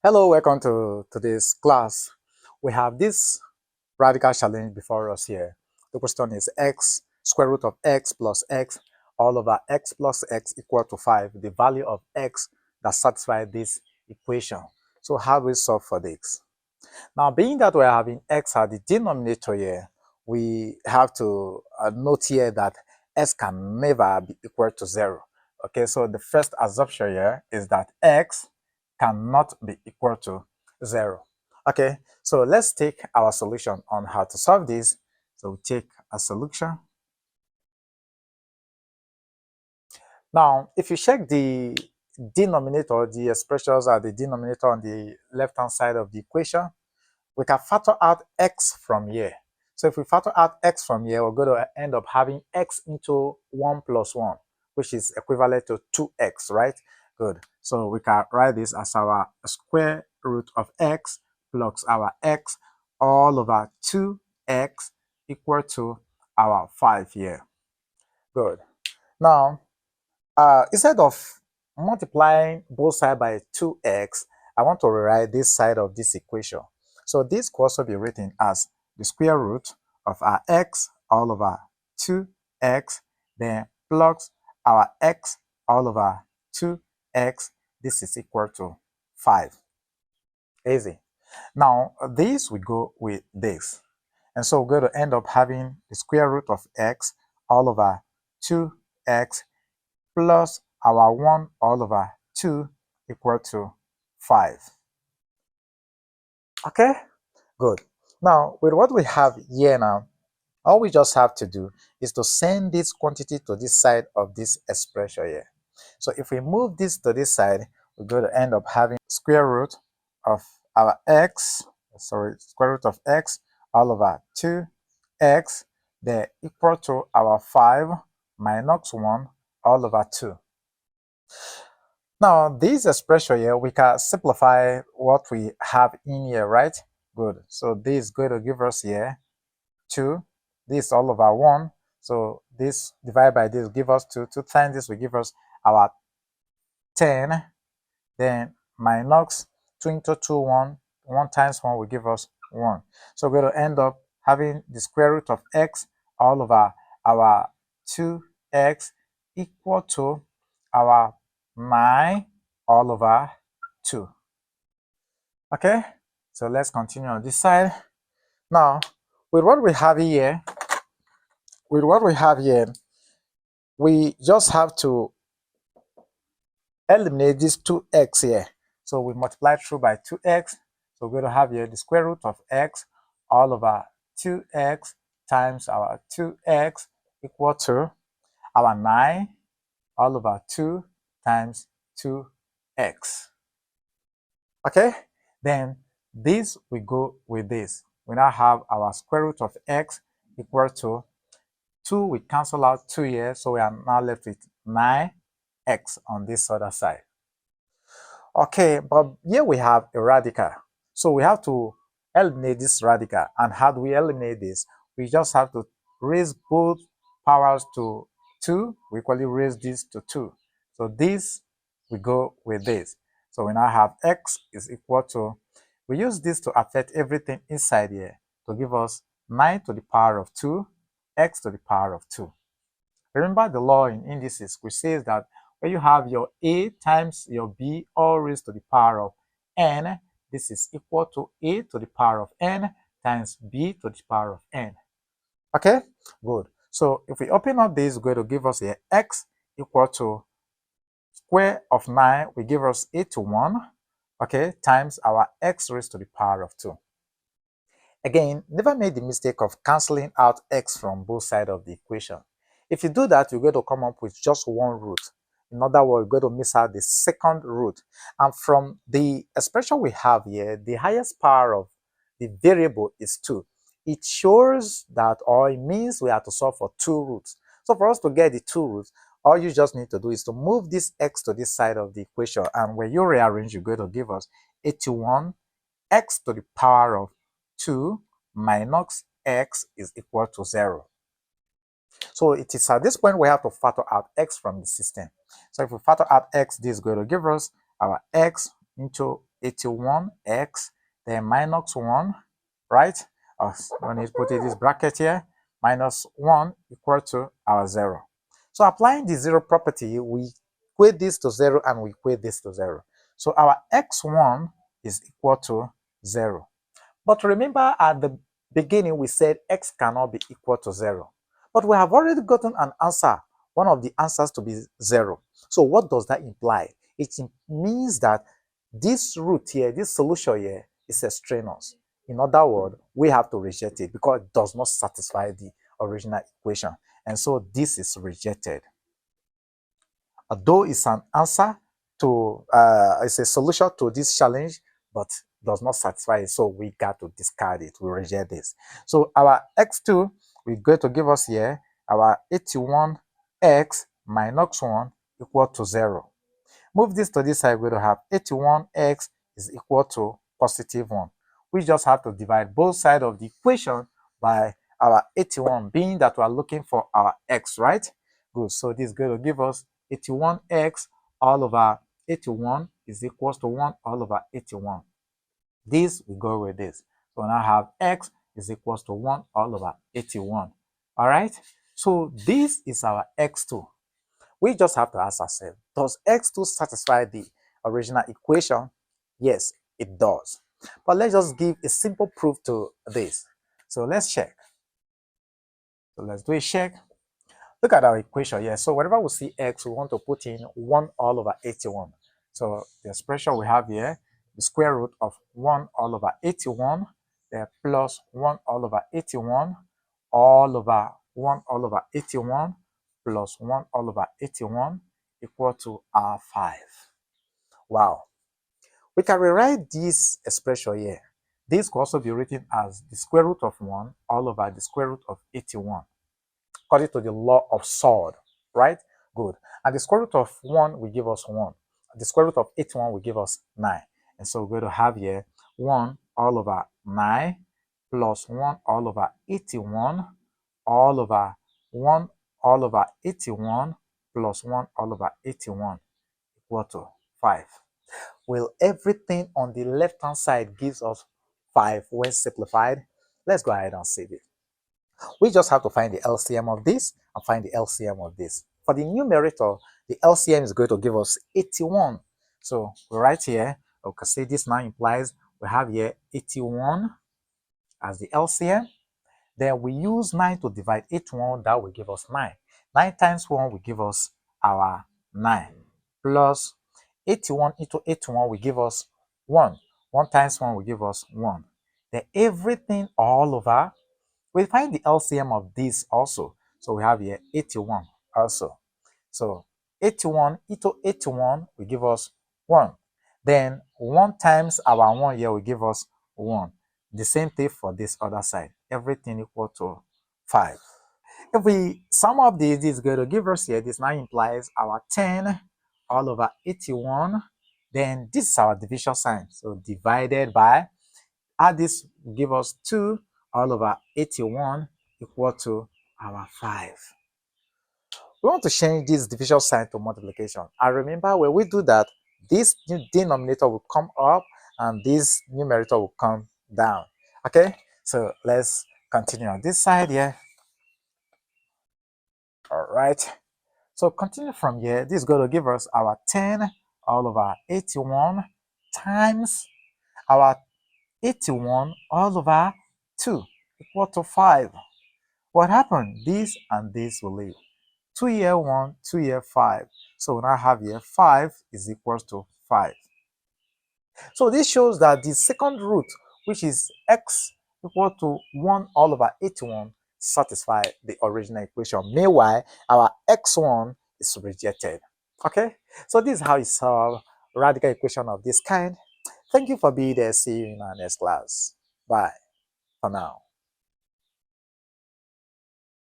Hello, welcome to today's class. We have this radical challenge before us here. The question is x square root of x plus x all over x plus x equal to 5, the value of x that satisfies this equation. So how do we solve for this? Now, being that we're having x at the denominator here, we have to note here that x can never be equal to 0. Okay, so the first assumption here is that x cannot be equal to 0. Okay, so let's take our solution on how to solve this. So we take a solution. Now, if you check the denominator, the expressions are the denominator on the left-hand side of the equation, we can factor out x from here. So if we factor out x from here, we're going to end up having x into 1 plus 1, which is equivalent to 2x, right? Good. So we can write this as our square root of x plus our x all over 2x equal to our 5 here. Good. Now, instead of multiplying both sides by 2x, I want to rewrite this side of this equation. So this could also be written as the square root of our x all over 2x, then plus our x all over 2x. This is equal to 5. Easy. Now, this will go with this. And so we're going to end up having the square root of x all over 2x plus our 1 all over 2 equal to 5. Okay, good. Now, with what we have here now, all we just have to do is to send this quantity to this side of this expression here. So if we move this to this side, we're going to end up having square root of our square root of x all over 2x, then equal to our 5 minus 1 all over 2. Now, this expression here, we can simplify what we have in here, right? Good. So this is going to give us here 2. This all over 1. So this divided by this will give us 2. 2 times this will give us our 10. Then minus 2 into 2, 1. 1 times 1 will give us 1. So we're going to end up having the square root of x all over our 2x equal to our 9 all over 2. Okay, so let's continue on this side. Now, with what we have here, we just have to eliminate this 2x here. So we multiply through by 2x. So we're going to have here the square root of x all over 2x times our 2x equal to our 9 all over 2 times 2x. Okay, then this will go with this. We now have our square root of x equal to 2. We cancel out 2 here, so we are now left with 9x on this other side. Okay, but here we have a radical. So we have to eliminate this radical. And how do we eliminate this? We just have to raise both powers to 2. We equally raise this to 2. So this we go with this. So we now have x is equal to, we use this to affect everything inside here to give us 9 to the power of 2, x to the power of 2. Remember the law in indices, which says that when you have your a times your b all raised to the power of n, this is equal to a to the power of n times b to the power of n. Okay, good. So if we open up this, it's going to give us here x equal to square of 9 will give us 81, okay, times our x raised to the power of 2. Again, never make the mistake of cancelling out x from both sides of the equation. If you do that, you're going to come up with just one root. In other words, you're going to miss out the second root. And from the expression we have here, the highest power of the variable is 2. It shows that, or it means we have to solve for 2 roots. So for us to get the 2 roots, all you just need to do is to move this x to this side of the equation. And when you rearrange, you're going to give us 81 x to the power of 2 minus x is equal to 0. So it is at this point we have to factor out x from the system. So if we factor out x, this is going to give us our x into 81x, then minus 1, right? We need to put this bracket here, minus 1 equal to our 0. So applying the 0 property, we equate this to 0 and we equate this to 0. So our x1 is equal to 0. But remember at the beginning we said x cannot be equal to 0. But we have already gotten an answer, one of the answers to be 0. So what does that imply? It means that this root here, this solution here is extraneous. In other words, we have to reject it because it does not satisfy the original equation. And so this is rejected. Although it's an answer to, it's a solution to this challenge, but does not satisfy it. So we got to discard it. We reject this. So our x2, we're going to give us here our 81x minus 1 equal to 0. Move this to this side, we're going to have 81x is equal to positive 1. We just have to divide both sides of the equation by our 81, being that we are looking for our x, right? Good. So this is going to give us 81x all over 81 is equals to 1 all over 81. This will go with this. So now I have x is equals to 1 all over 81. All right? So this is our x2. We just have to ask ourselves, does x2 satisfy the original equation? Yes, it does. But let's just give a simple proof to this. So let's check. So let's do a check. Look at our equation here. So whenever we see x, we want to put in 1 all over 81. So the expression we have here, the square root of 1 all over 81, then plus 1 all over 81, all over 1 all over 81, plus 1 all over 81 equal to our 5. Wow. We can rewrite this expression here. This could also be written as the square root of 1 all over the square root of 81. According to the law of sword, right? Good. And the square root of 1 will give us 1. The square root of 81 will give us 9. And so we're going to have here 1 all over 9 plus 1 all over 81 all over 1 all over 81 plus 1 all over 81 equal to 5. Well, everything on the left-hand side gives us 5 when simplified. Let's go ahead and save it. We just have to find the LCM of this and find the LCM of this. For the numerator, the LCM is going to give us 81. So right here, we can say this now implies we have here 81 as the LCM. Then we use 9 to divide 81, that will give us 9. 9 times 1 will give us our 9. Plus 81 into 81 will give us 1. 1 times 1 will give us 1. Then everything all over, we find the LCM of this also. So we have here 81 also. So 81 into 81 will give us 1. Then 1 times our 1 here will give us 1. The same thing for this other side. Everything equal to 5. If we sum up this is going to give us here, this now implies our 10 all over 81. Then this is our division sign. So divided by, add this will give us 2 all over 81 equal to our 5. We want to change this division sign to multiplication. And remember, when we do that, this denominator will come up and this numerator will come down. Okay, so let's continue on this side here. All right, so continue from here. This is going to give us our 10 all over 81 times our 81 all over 2 equal to 5. What happened? This and this will leave. 2 here 1, 2 here 5. So we now have here 5 is equals to 5. So this shows that the second root, which is x equal to 1 all over 81, satisfy the original equation. Meanwhile, our x1 is rejected. Okay, so this is how you solve radical equation of this kind. Thank you for being there. See you in our next class. Bye for now.